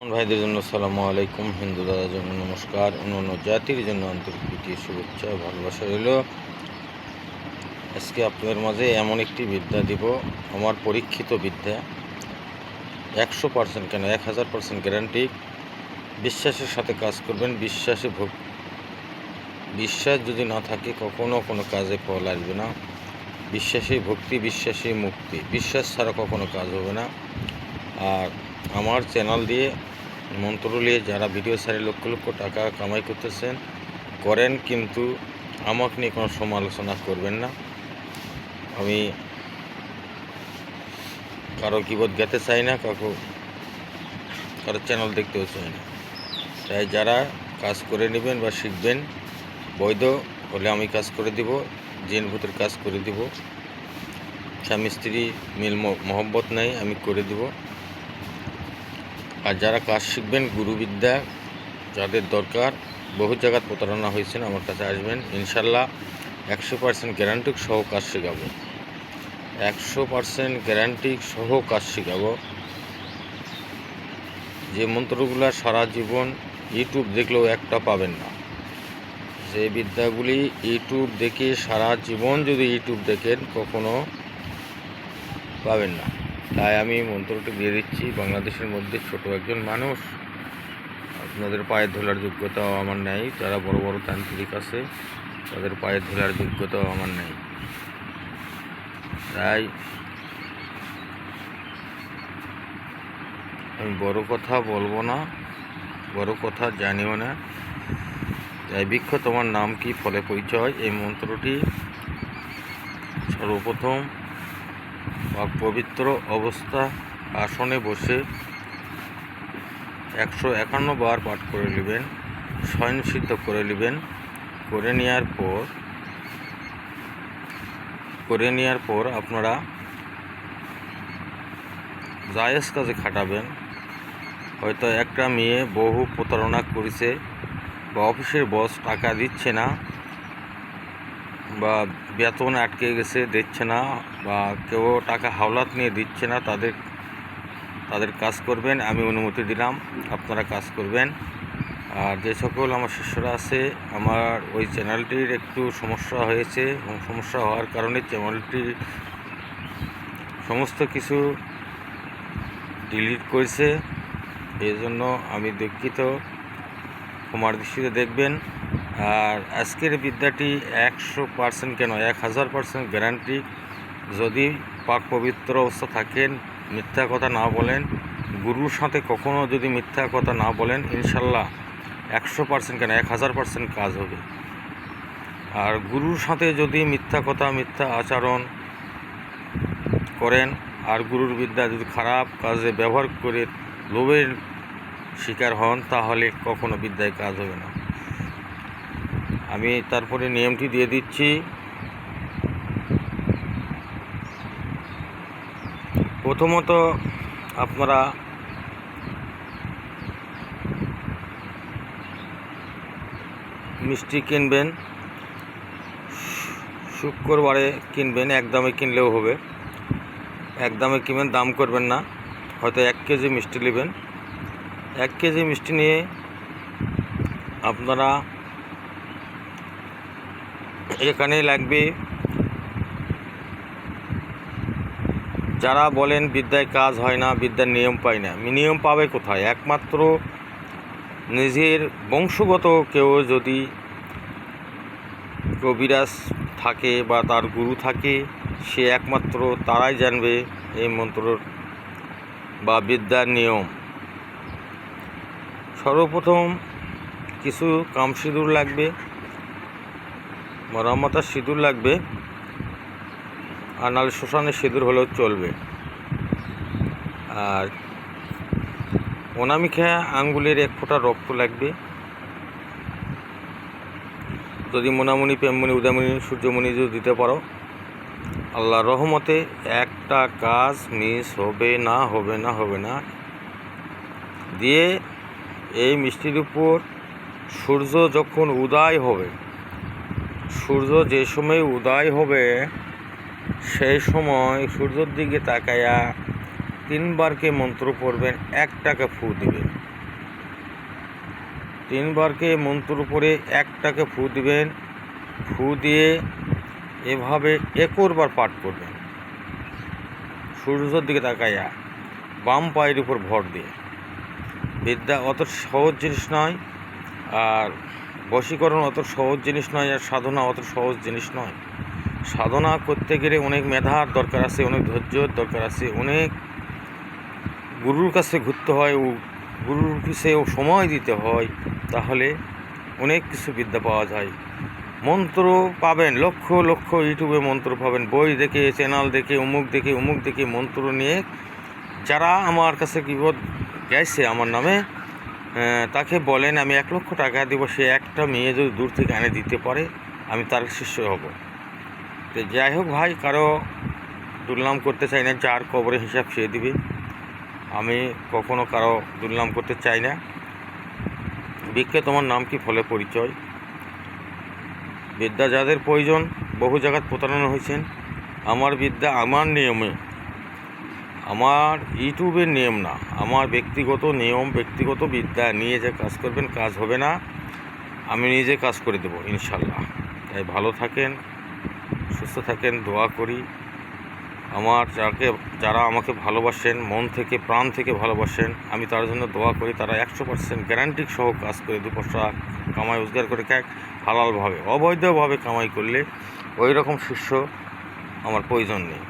ভাইদের জন্য আসসালামু আলাইকুম, হিন্দু দাদার জন্য নমস্কার, অন্যান্য জাতির জন্য আন্তরিক প্রীতি শুভেচ্ছা ভালোবাসা রইল। আজকে আপনাদের মাঝে এমন একটি বিদ্যা দিব, আমার পরীক্ষিত বিদ্যা। 100% কেন 1000% গ্যারান্টি। বিশ্বাসের সাথে কাজ করবেন। বিশ্বাস যদি না থাকে কখনো কোনো কাজে ফল আসবে না। বিশ্বাসী ভক্তি, বিশ্বাসী মুক্তি। বিশ্বাস ছাড়া কখনো কাজ হবে না। আর আমার চ্যানেল দিয়ে মন্ত্র নিয়ে যারা ভিডিও ছাড়ে লক্ষ লক্ষ টাকা কামাই করতেছেন করেন, কিন্তু আমাকে নিয়ে কোনো সমালোচনা করবেন না। আমি কারো কিবোধ গেতে চাই না, কারো চ্যানেল দেখতেও চাই না। তাই যারা কাজ করে নেবেন বা শিখবেন, বৈধ হলে আমি কাজ করে দিব, জিন ভূতের কাজ করে দিব। স্বামী স্ত্রী মিল মহব্বত নাই, আমি করে দিব। আর যারা কাজ শিখবেন, গুরুবিদ্যা যাদের দরকার, বহু জায়গায় প্রতারণা হয়েছেন, আমার কাছে আসবেন। ইনশাল্লাহ 100% গ্যারান্টি সহ কাজ শেখাবো। 100% গ্যারান্টি সহ কাজ শেখাবো। যে মন্ত্রগুলো সারা জীবন ইউটিউব দেখলেও একটা পাবেন না। যে বিদ্যাগুলি ইউটিউব দেখে সারা জীবন যদি ইউটিউব দেখেন কখনো পাবেন না। তাই আমি মন্ত্রটি দিয়ে দিচ্ছি। বাংলাদেশের মধ্যে ছোট একজন মানুষ, আপনাদের পায়ে ধোলার যোগ্যতাও আমার নেই। যারা বড় বড় তান্ত্রিক আছে তাদের পায়ে ধোলার যোগ্যতাও আমার নেই। তাই আমি বড় কথা বলবো না, বড় কথা জানিও না। তাই বৃক্ষ তোমার নাম কি, ফলে পরিচয়। এই মন্ত্রটি সর্বপ্রথম পবিত্র অবস্থা আসনে বসে 151 বার পাঠ করে নেবেন, স্বয়ংসিদ্ধ করে নেবেন। করে নেওয়ার পর আপনারা জায়েজ কাজে খাটাবেন। হয়তো একটা মেয়ে বহু প্রতারণা করেছে, বা অফিসের বস টাকা দিচ্ছে না, বা বেতন আটকে গেছে দিচ্ছে না, বা কেউ টাকা হাওলাত নিয়ে দিচ্ছে না, তাদের কাজ করবেন। আমি অনুমতি দিলাম, আপনারা কাজ করবেন। আর যে সকল আমার শিষ্যরা আছে, আমার ওই চ্যানেলটির একটু সমস্যা হয়েছে, এবং সমস্যা হওয়ার কারণে চ্যানেলটির সমস্ত কিছু ডিলিট করেছে। এই জন্য আমি দুঃখিত, ক্ষমার দৃষ্টিতে দেখবেন। আর আজকের বিদ্যাটি 100% কেন 1000% গ্যারান্টি। যদি পাক পবিত্র অবস্থা থাকেন, মিথ্যা কথা না বলেন, গুরুর সাথে কখনও যদি মিথ্যা কথা না বলেন, ইনশাল্লাহ 100% কেন 1000% কাজ হবে। আর গুরুর সাথে যদি মিথ্যা কথা, মিথ্যা আচরণ করেন, আর গুরুর বিদ্যা যদি খারাপ কাজে ব্যবহার করে লোভের শিকার হন, তাহলে কখনো বিদ্যায় কাজ হবে না। আমি তারপরে নিয়মটি দিয়ে দিচ্ছি। প্রথমত আপনারা মিষ্টি কিনবেন, শুক্রবারে কিনবেন, একদমে কিনলেও হবে। একদমে কিনবেন, দাম করবেন না। হয়তো 1 কেজি মিষ্টি নেবেন। 1 কেজি মিষ্টি নিয়ে আপনারা এখানে লাগবে, যারা বলেন বিদ্যায় কাজ হয় না, বিদ্যার নিয়ম পায় না, নিয়ম পাবে কোথায়? একমাত্র নিজের বংশগত কেউ যদি কবিরাজ থাকে বা তার গুরু থাকে, সে একমাত্র তারাই জানবে এই মন্ত্রর বা বিদ্যার নিয়ম। সর্বপ্রথম কিছু কাম সিঁদুর লাগবে, মরামতার সিঁদুর লাগবে, আর নাহলে শ্মশানের সিঁদুর হলেও চলবে। আর অনামিকা আঙ্গুলের 1 ফোঁটা রক্ত লাগবে। যদি মনামণি, প্রেমমণি, উদয়মণি, সূর্যমণি যদি দিতে পারো, আল্লাহর রহমতে একটা কাজ মিস হবে না, হবে না, হবে না। দিয়ে এই মিষ্টির উপর সূর্য যখন উদয় হবে, সূর্য যে সময় উদয় হবে, সেই সময় সূর্যের দিকে তাকায়া 3 বারকে মন্ত্র পড়বেন, 1 টাকা ফু দিবেন। 3বারকে মন্ত্র উপরে একটাকে ফু দিবেন, ফু দিয়ে এভাবে 21 বার পাঠ করবেন সূর্যের দিকে তাকাইয়া, বাম পায়ের উপর ভর দিয়ে। বিদ্যা অত সহজ জিনিস নয়, আর বশীকরণ অত সহজ জিনিস নয়, আর সাধনা অত সহজ জিনিস নয়। সাধনা করতে গেলে অনেক মেধার দরকার আছে, অনেক ধৈর্যর দরকার আছে, অনেক গুরুর কাছে ঘুরতে হয়, ও গুরুর কাছেও সময় দিতে হয়, তাহলে অনেক কিছু বিদ্যা পাওয়া যায়। মন্ত্র পাবেন লক্ষ লক্ষ, ইউটিউবে মন্ত্র পাবেন, বই দেখে, চ্যানেল দেখে, অমুক দেখে মন্ত্র নিয়ে যারা আমার কাছে বিপদ গেছে আমার নামে, তাকে বলেন আমি 1 লক্ষ টাকা দেব, সে একটা মেয়ে যদি দূর থেকে এনে দিতে পারে আমি তার শিষ্য হব। তো যাই হোক ভাই, কারো দুর্নাম করতে চাই না, যার কবরে হিসাব সে দিবে। আমি কখনো কারো দুর্নাম করতে চাই না। ভিক্ষে তোমার নাম কি ফলে পরিচয়। বিদ্যা যাদের প্রয়োজন, বহু জায়গায় প্রতারণা হয়েছেন। আমার বিদ্যা আমার নিয়মে, আমার ইউটিউবের নিয়ম না, আমার ব্যক্তিগত নিয়ম, ব্যক্তিগত বিদ্যা নিয়ে যে কাজ করবেন কাজ হবে না, আমি নিজে কাজ করে দেবো ইনশাল্লাহ। তাই ভালো থাকেন, সুস্থ থাকেন, দোয়া করি। আমার যারা আমাকে ভালোবাসেন, মন থেকে প্রাণ থেকে ভালোবাসেন, আমি তার জন্য দোয়া করি। তারা 100% গ্যারান্টি সহ কাজ করে 2 পয়সা কামাই রোজগার করে খায় হালালভাবে। অবৈধভাবে কামাই করলে ওই রকম শিষ্য আমার প্রয়োজন নেই।